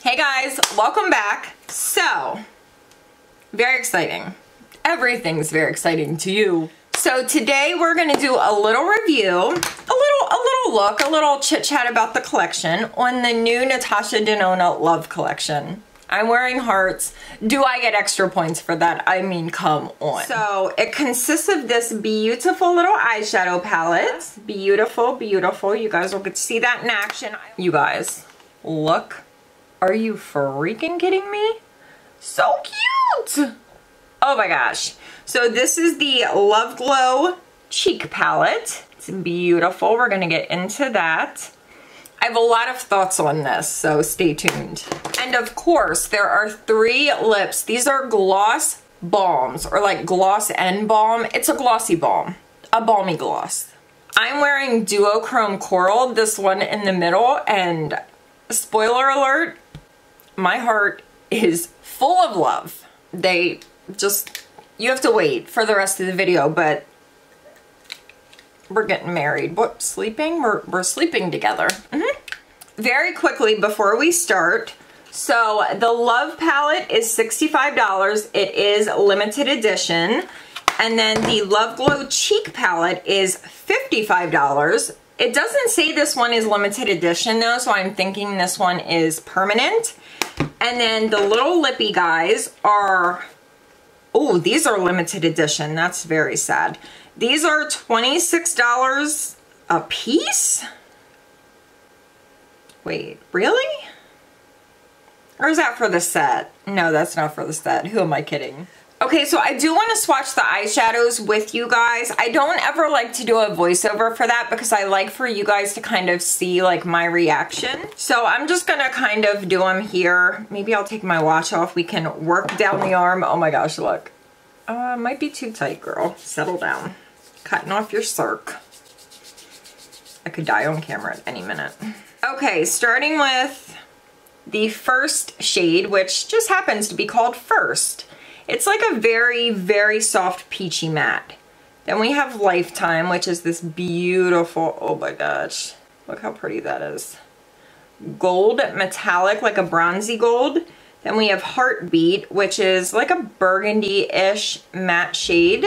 Hey guys, welcome back. So, very exciting. Everything's very exciting to you. So today we're gonna do a little review, a little look, a little chit chat about the collection on the new Natasha Denona Love collection. I'm wearing hearts. Do I get extra points for that? I mean, come on. So it consists of this beautiful little eyeshadow palette. Beautiful, beautiful. You guys will get to see that in action. You guys, look. Are you freaking kidding me? So cute! Oh my gosh. So this is the Love Glow Cheek Palette. It's beautiful. We're gonna get into that. I have a lot of thoughts on this, so stay tuned. And of course, there are 3 lips. These are gloss balms, or like gloss and balm. It's a glossy balm, a balmy gloss. I'm wearing Duochrome Coral, this one in the middle, and spoiler alert, my heart is full of love. You have to wait for the rest of the video, but we're getting married. What, sleeping? We're sleeping together. Very quickly before we start, so the Love palette is $65. It is limited edition. And then the Love Glow Cheek palette is $55. It doesn't say this one is limited edition though, so I'm thinking this one is permanent. And then the little lippy guys are, oh, these are limited edition. That's very sad. These are $26 a piece? Wait, really? Or is that for the set? No, that's not for the set. Who am I kidding? Okay, so I do want to swatch the eyeshadows with you guys. I don't ever like to do a voiceover for that because I like for you guys to kind of see like my reaction. So I'm just gonna kind of do them here. Maybe I'll take my watch off. We can work down the arm. Oh my gosh, look. Might be too tight, girl. Settle down. Cutting off your circ. I could die on camera at any minute. Okay, starting with the first shade, which just happens to be called First. It's like a very, very soft peachy matte. Then we have Lifetime, which is this beautiful, oh my gosh, look how pretty that is. Gold metallic, like a bronzy gold. Then we have Heartbeat, which is like a burgundy-ish matte shade.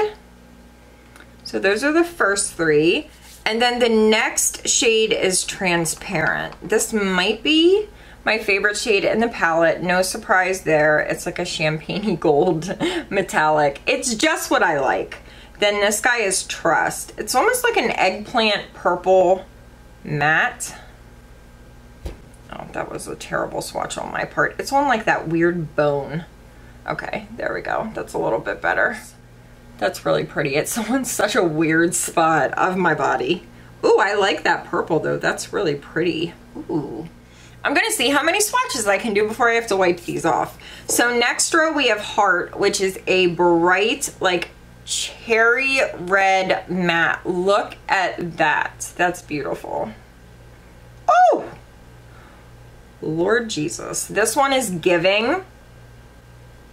So those are the first 3. And then the next shade is Transparent. This might be my favorite shade in the palette. No surprise there. It's like a champagne gold metallic. It's just what I like. Then this guy is Trust. It's almost like an eggplant purple matte. Oh, that was a terrible swatch on my part. It's on like that weird bone. Okay, there we go. That's a little bit better. That's really pretty. It's on such a weird spot of my body. Ooh, I like that purple though. That's really pretty. Ooh. I'm gonna see how many swatches I can do before I have to wipe these off. So next row we have Heart, which is a bright, like cherry red matte. Look at that. That's beautiful. Oh! Lord Jesus. This one is Giving.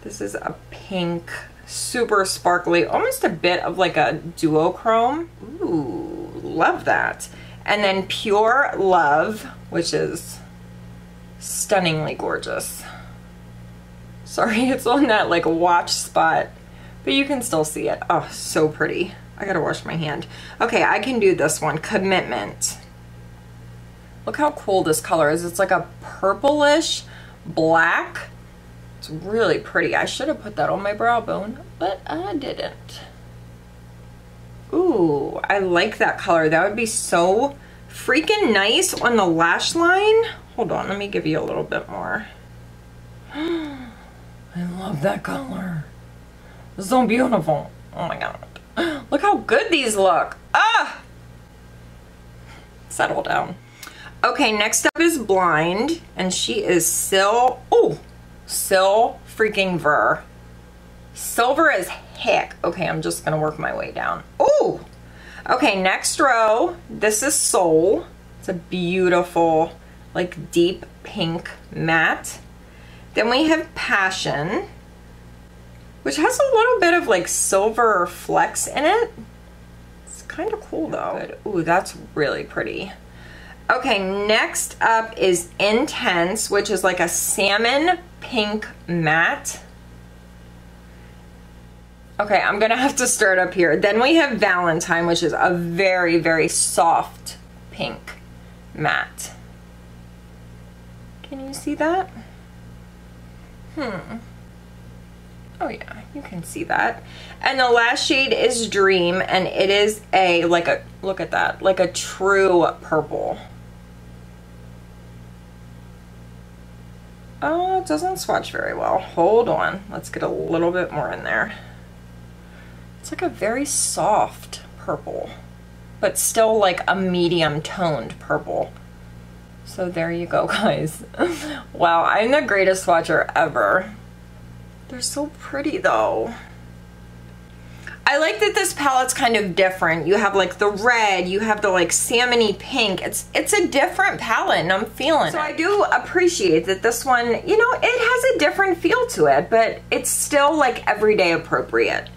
This is a pink, super sparkly, almost a bit of like a duochrome. Ooh, love that. And then Pure Love, which is stunningly gorgeous. Sorry, it's on that like watch spot, but you can still see it. Oh, so pretty. I gotta wash my hand. Okay, I can do this one, Commitment. Look how cool this color is. It's like a purplish black. It's really pretty. I should have put that on my brow bone, but I didn't. Ooh, I like that color. That would be so freaking nice on the lash line. Hold on, let me give you a little bit more. I love that color. It's so beautiful. Oh my god. Look how good these look. Ah! Settle down. Okay, next up is Blind, and she is Sil freaking Ver. Silver as heck. Okay, I'm just gonna work my way down. Ooh! Okay, next row, this is Soul. It's a beautiful, like deep pink matte. Then we have Passion, which has a little bit of like silver flecks in it. It's kind of cool though. Ooh, that's really pretty. Okay, next up is Intense, which is like a salmon pink matte. Okay, I'm gonna have to start up here. Then we have Valentine, which is a very, very soft pink matte. Can you see that? Oh yeah, you can see that. And the last shade is Dream, and it is a, like a, look at that, like a true purple. Oh, it doesn't swatch very well. Hold on, let's get a little bit more in there. It's like a very soft purple, but still like a medium toned purple. So there you go, guys. Wow, I'm the greatest swatcher ever. They're so pretty though. I like that this palette's kind of different. You have like the red, you have the like salmony pink. It's a different palette and I'm feeling it. So I do appreciate that this one, you know, it has a different feel to it, but it's still like everyday appropriate.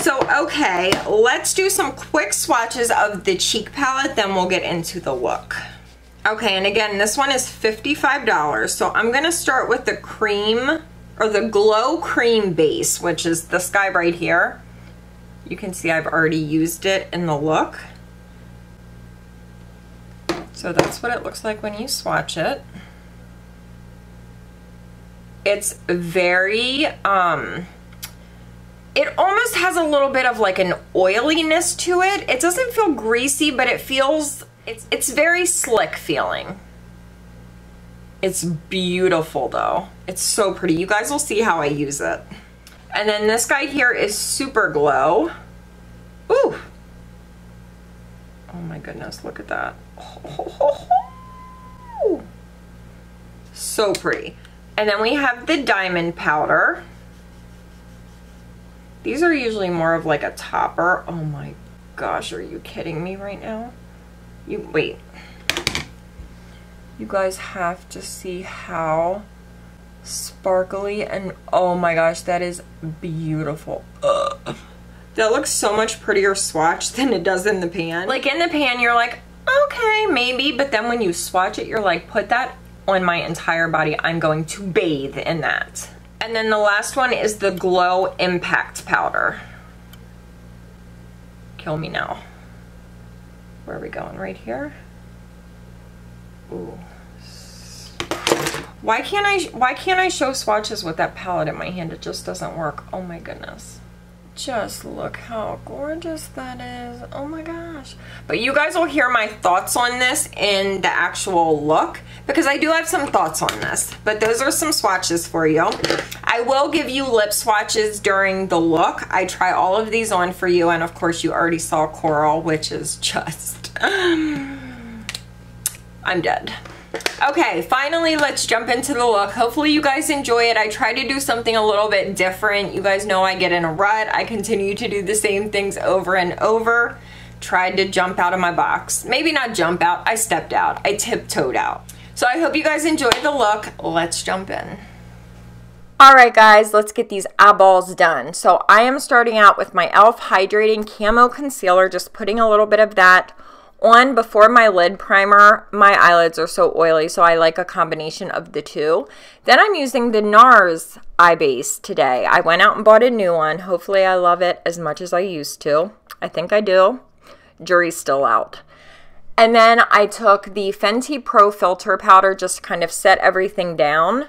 So, okay, let's do some quick swatches of the cheek palette, then we'll get into the look. Okay, and again, this one is $55. So I'm gonna start with the cream, or the Glow Cream Base, which is this guy right here. You can see I've already used it in the look. So that's what it looks like when you swatch it. It's very, it almost has a little bit of like an oiliness to it. It doesn't feel greasy, but it feels, it's very slick feeling. It's beautiful though. It's so pretty. You guys will see how I use it. And then this guy here is Super Glow. Ooh. Oh my goodness, look at that. Oh. So pretty. And then we have the Diamond Powder. These are usually more of like a topper. Oh my gosh, are you kidding me right now? Wait. You guys have to see how sparkly and oh my gosh, that is beautiful. Ugh. That looks so much prettier swatched than it does in the pan. Like in the pan, you're like, okay, maybe, but then when you swatch it, you're like, put that on my entire body. I'm going to bathe in that. And then the last one is the Glow Impact Powder. Kill me now. Where are we going? Right here? Ooh. Why can't I show swatches with that palette in my hand? It just doesn't work. Oh my goodness. Just look how gorgeous that is. Oh my gosh. But you guys will hear my thoughts on this in the actual look because I do have some thoughts on this. But those are some swatches for you. I will give you lip swatches during the look. I try all of these on for you, and of course you already saw Coral, which is just I'm dead. Okay, finally, let's jump into the look. Hopefully you guys enjoy it. I try to do something a little bit different. You guys know I get in a rut. I continue to do the same things over and over. Tried to jump out of my box. Maybe not jump out, I stepped out. I tiptoed out. So I hope you guys enjoyed the look. Let's jump in. All right, guys, let's get these eyeballs done. So I am starting out with my e.l.f. Hydrating Camo Concealer, just putting a little bit of that on before my lid primer. My eyelids are so oily, so I like a combination of the two. Then I'm using the NARS eye base today. I went out and bought a new one. Hopefully I love it as much as I used to. I think I do. Jury's still out. And then I took the Fenty Pro Filter Powder just to kind of set everything down.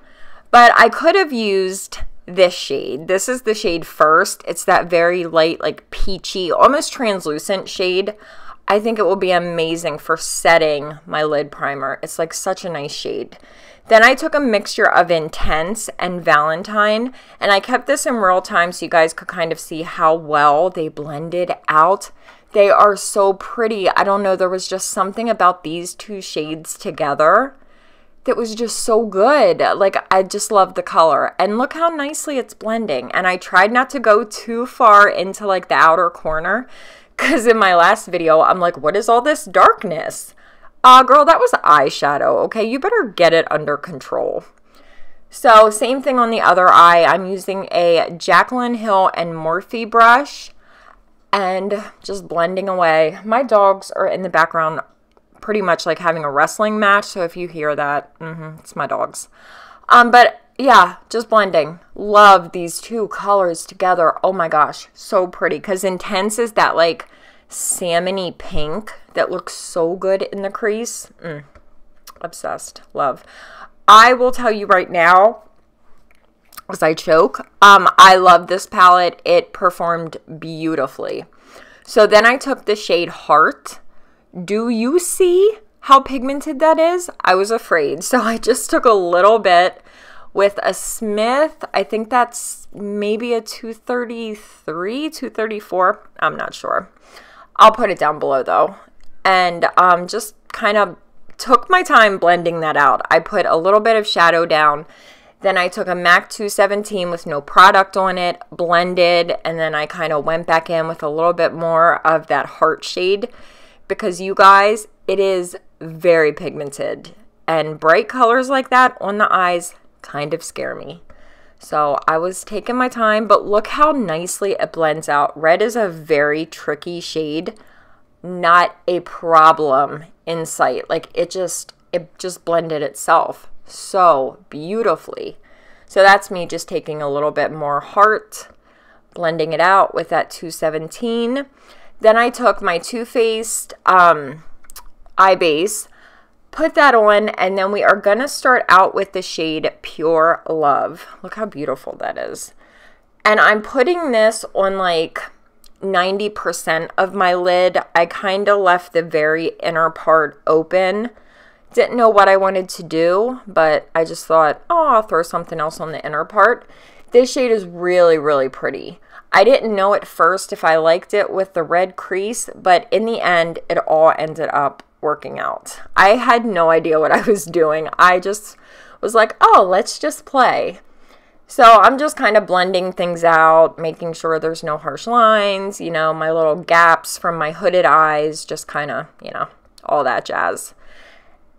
But I could have used this shade. This is the shade First. It's that very light, like peachy, almost translucent shade. I think it will be amazing for setting my lid primer. It's like such a nice shade. Then I took a mixture of Intense and Valentine, and I kept this in real time so you guys could kind of see how well they blended out. They are so pretty. I don't know, there was just something about these two shades together that was just so good. Like, I just love the color. And look how nicely it's blending. And I tried not to go too far into like the outer corner, because in my last video, I'm like, what is all this darkness? Girl, that was eyeshadow, okay? You better get it under control. So, same thing on the other eye. I'm using a Jaclyn Hill and Morphe brush and just blending away. My dogs are in the background pretty much like having a wrestling match. So if you hear that, it's my dogs. But yeah, just blending. Love these two colors together. Oh my gosh, so pretty. Because Intense is that like salmony pink that looks so good in the crease. Obsessed. Love. I will tell you right now, as I choke, I love this palette. It performed beautifully. So then I took the shade Heart. Do you see how pigmented that is? I was afraid. So I just took a little bit with a Smith. I think that's maybe a 233, 234. I'm not sure. I'll put it down below though. And just kind of took my time blending that out. I put a little bit of shadow down. Then I took a MAC 217 with no product on it, blended, and then I kind of went back in with a little bit more of that Heart shade because you guys, it is very pigmented. And bright colors like that on the eyes kind of scare me. So I was taking my time, but look how nicely it blends out. Red is a very tricky shade, not a problem in sight. Like it just blended itself so beautifully. So that's me just taking a little bit more Heart, blending it out with that 217. Then I took my Too Faced eye base, put that on, and then we are gonna start out with the shade Pure Love. Look how beautiful that is. And I'm putting this on like 90% of my lid. I kind of left the very inner part open. Didn't know what I wanted to do, but I just thought, oh, I'll throw something else on the inner part. This shade is really, really pretty. I didn't know at first if I liked it with the red crease, but in the end, it all ended up working out. I had no idea what I was doing. I just was like, oh, let's just play. So I'm just kind of blending things out, making sure there's no harsh lines, you know, my little gaps from my hooded eyes, just kind of, you know, all that jazz.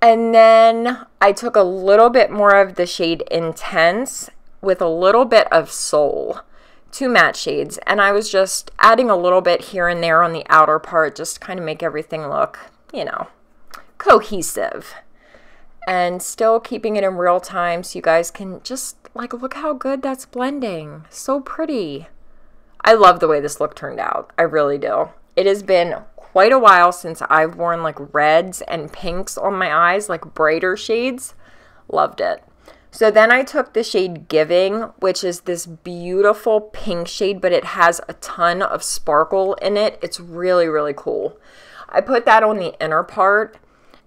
And then I took a little bit more of the shade Intense with a little bit of Soul, 2 matte shades. And I was just adding a little bit here and there on the outer part, just kind of make everything look, you know, cohesive. And still keeping it in real time so you guys can just, like, look how good that's blending. So pretty. I love the way this look turned out. I really do. It has been quite a while since I've worn like reds and pinks on my eyes, like brighter shades. Loved it. So then I took the shade Giving, which is this beautiful pink shade, but it has a ton of sparkle in it. It's really, really cool. I put that on the inner part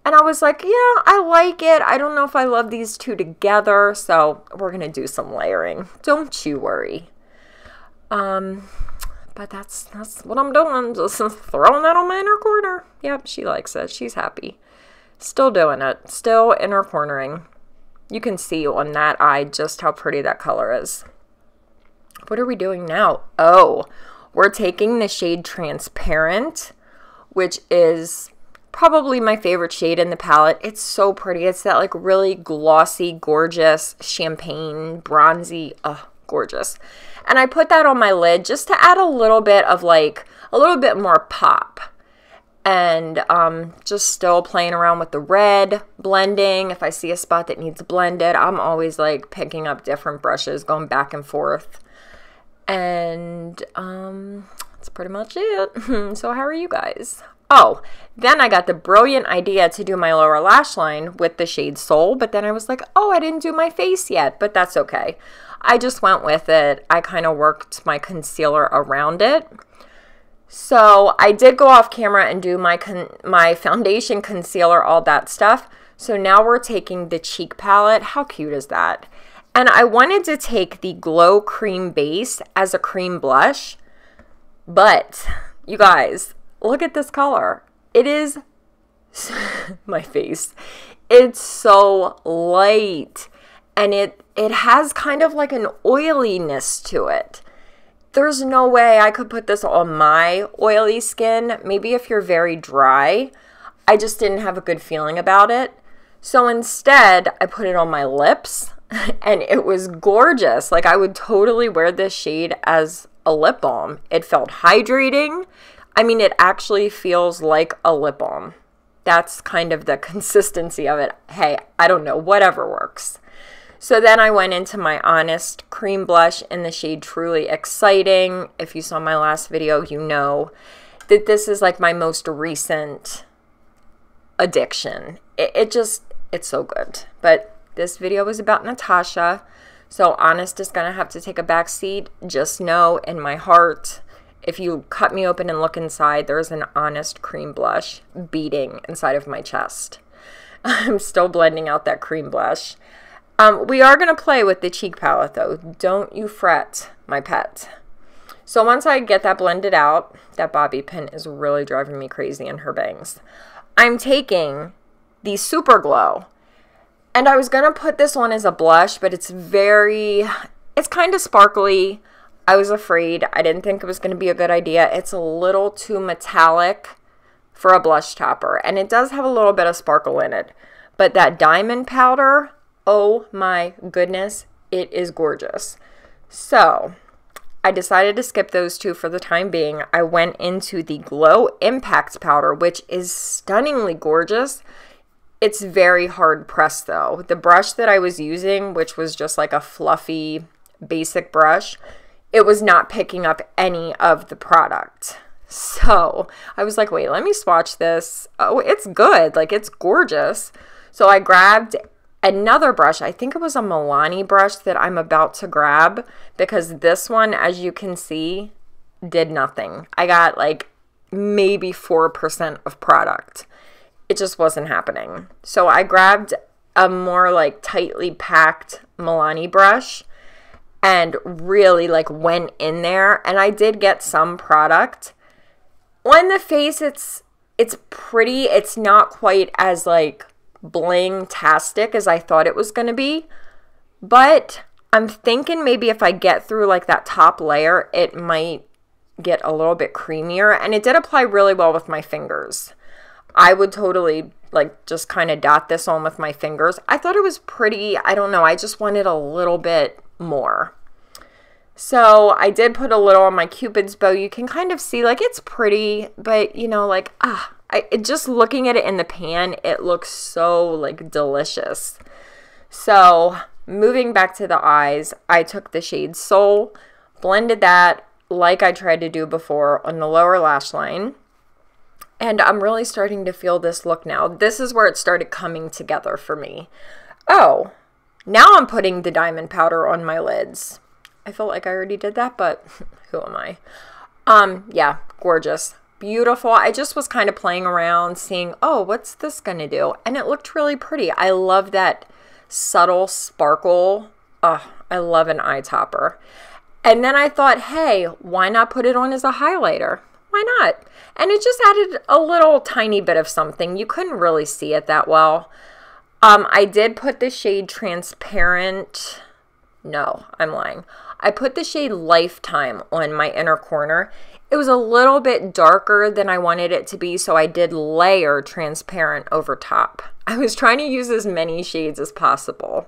and I was like, yeah, I like it. I don't know if I love these two together. So we're going to do some layering. Don't you worry. But that's what I'm doing, just throwing that on my inner corner. Yep, she likes it. She's happy. Still doing it. Still inner cornering. You can see on that eye just how pretty that color is. What are we doing now? Oh, we're taking the shade Transparent, which is probably my favorite shade in the palette. It's so pretty. It's that like really glossy, gorgeous, champagne, bronzy, gorgeous. And I put that on my lid just to add a little bit of like, a little bit more pop. And just still playing around with the red, blending. If I see a spot that needs blended, I'm always like picking up different brushes, going back and forth. And that's pretty much it. So how are you guys? Oh, then I got the brilliant idea to do my lower lash line with the shade Soul. But then I was like, oh, I didn't do my face yet. But that's okay. I just went with it. I kind of worked my concealer around it. So I did go off camera and do my foundation, concealer, all that stuff. So now we're taking the cheek palette. How cute is that? And I wanted to take the Glow Cream Base as a cream blush. But you guys, look at this color. It is my face. It's so light. And it has kind of like an oiliness to it. There's no way I could put this on my oily skin. Maybe if you're very dry. I just didn't have a good feeling about it. So instead, I put it on my lips and it was gorgeous. Like I would totally wear this shade as a lip balm. It felt hydrating. I mean, it actually feels like a lip balm. That's kind of the consistency of it. Hey, I don't know, whatever works. So then I went into my Honest cream blush in the shade Truly Exciting. If you saw my last video, you know that this is like my most recent addiction. It's so good. But this video was about Natasha, so Honest is going to have to take a back seat. Just know in my heart, if you cut me open and look inside, there's an Honest cream blush beating inside of my chest. I'm still blending out that cream blush. We are going to play with the cheek palette though. Don't you fret, my pet. So once I get that blended out, that bobby pin is really driving me crazy in her bangs. I'm taking the Super Glow. And I was going to put this on as a blush, but it's kind of sparkly. I was afraid. I didn't think it was going to be a good idea. It's a little too metallic for a blush topper. And it does have a little bit of sparkle in it. But that diamond powder, oh my goodness, it is gorgeous. So I decided to skip those two for the time being. I went into the Glow Impact powder, which is stunningly gorgeous. It's very hard pressed though. The brush that I was using, which was just like a fluffy basic brush, it was not picking up any of the product. So I was like, wait, let me swatch this. Oh, it's good. Like, it's gorgeous. So I grabbed another brush. I think it was a Milani brush that I'm about to grab, because this one, as you can see, did nothing. I got like maybe 4% of product. It just wasn't happening. So I grabbed a more like tightly packed Milani brush and really like went in there, and I did get some product. On the face, it's pretty. It's not quite as like bling-tastic as I thought it was going to be, but I'm thinking maybe if I get through like that top layer, it might get a little bit creamier. And it did apply really well with my fingers. I would totally like just kind of dot this on with my fingers. I thought it was pretty. I don't know. I just wanted a little bit more. So I did put a little on my Cupid's bow. You can kind of see like it's pretty, but you know, like, just looking at it in the pan, it looks so like delicious. So moving back to the eyes, I took the shade Soul, blended that like I tried to do before on the lower lash line. And I'm really starting to feel this look now. This is where it started coming together for me. Oh, now I'm putting the diamond powder on my lids. I felt like I already did that, but who am I? Yeah, gorgeous. Beautiful. I just was kind of playing around, seeing, oh, what's this going to do? And it looked really pretty. I love that subtle sparkle. Oh, I love an eye topper. And then I thought, hey, why not put it on as a highlighter? Why not? And it just added a little tiny bit of something. You couldn't really see it that well. I did put the shade Transparent. No, I'm lying. I put the shade Lifetime on my inner corner. It was a little bit darker than I wanted it to be, so I did layer Transparent over top. I was trying to use as many shades as possible.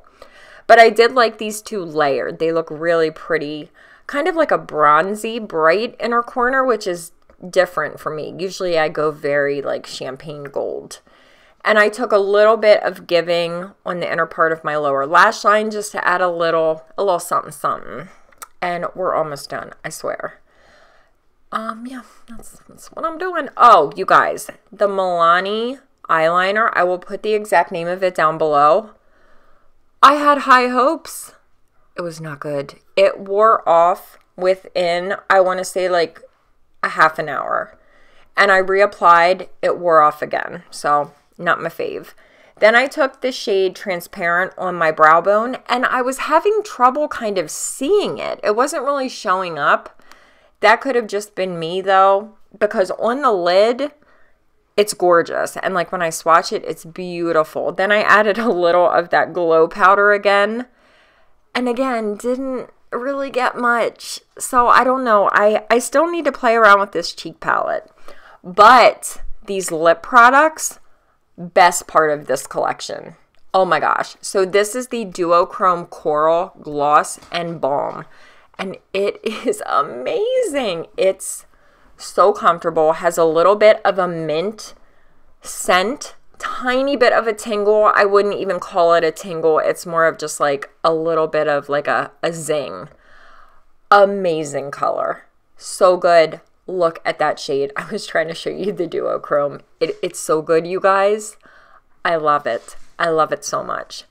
But I did like these two layered. They look really pretty. Kind of like a bronzy, bright inner corner, which is different for me. Usually I go very like champagne gold. And I took a little bit of Giving on the inner part of my lower lash line just to add a little something something. And we're almost done, I swear. Yeah, that's what I'm doing. Oh, you guys, the Milani eyeliner, I will put the exact name of it down below. I had high hopes. It was not good. It wore off within, I want to say like a half an hour. And I reapplied, it wore off again. So not my fave. Then I took the shade Transparent on my brow bone, and I was having trouble kind of seeing it. It wasn't really showing up. That could have just been me though, because on the lid, it's gorgeous. And like when I swatch it, it's beautiful. Then I added a little of that glow powder again. And again, didn't really get much. So I don't know. I still need to play around with this cheek palette. But these lip products, best part of this collection. Oh my gosh. So this is the Duochrome Coral Gloss and Balm. And it is amazing. It's so comfortable. Has a little bit of a mint scent, tiny bit of a tingle. I wouldn't even call it a tingle. It's more of just like a little bit of like a zing. Amazing color. So good. Look at that shade. I was trying to show you the duochrome. It's so good, you guys. I love it. I love it so much.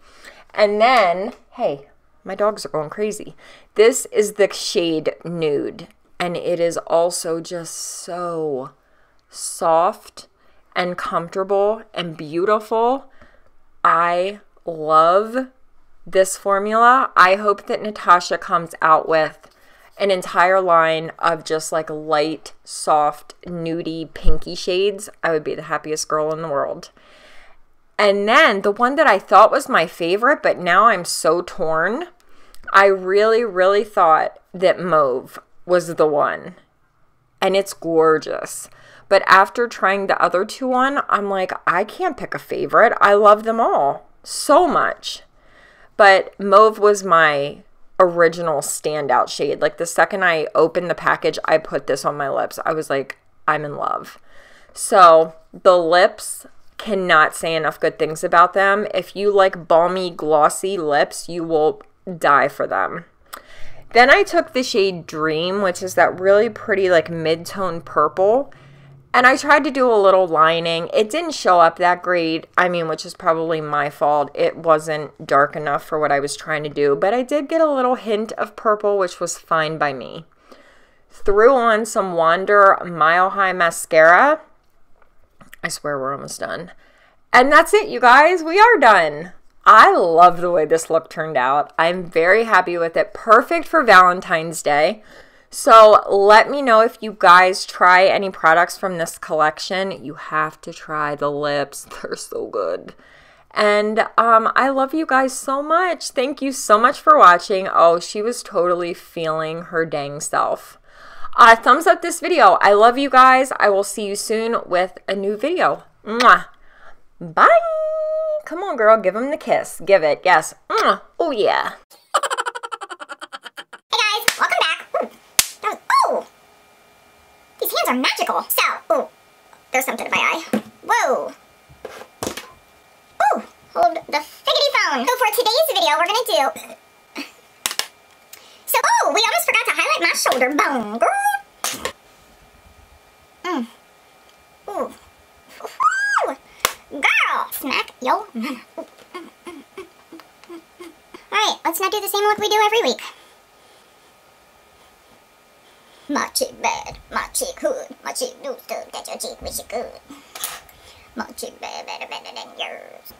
And then, hey, my dogs are going crazy. This is the shade Nude. And it is also just so soft and comfortable and beautiful. I love this formula. I hope that Natasha comes out with an entire line of just like light, soft, nudie, pinky shades. I would be the happiest girl in the world. And then the one that I thought was my favorite, but now I'm so torn. I really, really thought that Mauve was the one. And it's gorgeous. But after trying the other two on, I'm like, I can't pick a favorite. I love them all so much. But Mauve was my original standout shade. Like the second I opened the package, I put this on my lips. I was like, I'm in love. So the lips, cannot say enough good things about them. If you like balmy, glossy lips, you will die for them. Then I took the shade Dream, which is that really pretty like mid-tone purple. And I tried to do a little lining. It didn't show up that great. I mean, which is probably my fault. It wasn't dark enough for what I was trying to do. But I did get a little hint of purple, which was fine by me. Threw on some Wander Mile High Mascara. I swear we're almost done. And that's it, you guys. We are done. I love the way this look turned out. I'm very happy with it. Perfect for Valentine's Day. So let me know if you guys try any products from this collection. You have to try the lips. They're so good. And I love you guys so much. Thank you so much for watching. Oh, she was totally feeling her dang self. Thumbs up this video. I love you guys. I will see you soon with a new video. Mwah. Bye. Come on, girl. Give him the kiss. Give it. Yes. Oh, yeah. Hey, guys. Welcome back. Ooh. These hands are magical. So, ooh. There's something in my eye. Whoa. Ooh. Hold the figgity phone. So, for today's video, we're going to do... So, oh, we almost forgot to highlight my shoulder bone, girl. Ooh. Ooh. Girl. Smack yo mama. Alright, let's not do the same look we do every week. My cheek bad, my cheek good, my cheek do good, get your cheek wish it good. My cheek bad, better than yours.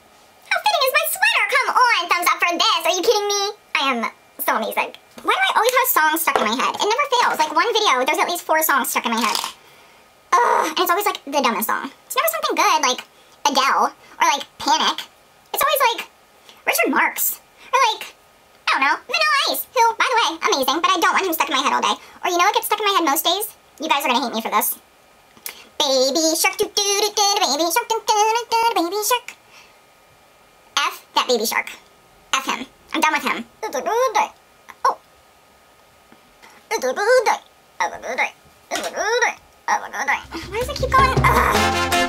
How fitting is my sweater? Come on, thumbs up for this. Are you kidding me? I am so amazing. Why do I always have songs stuck in my head? It never fails. Like one video, there's at least 4 songs stuck in my head. And it's always like the dumbest song. It's never something good like Adele or like Panic. It's always like Richard Marx or like, I don't know, Vanilla Ice, who, by the way, amazing, but I don't want him stuck in my head all day. Or you know what gets stuck in my head most days? You guys are gonna hate me for this. Baby shark, doo doo doo doo, baby shark, doo doo doo doo, baby shark. F that baby shark. F him. I'm done with him. Oh. Why does it keep going? Ugh.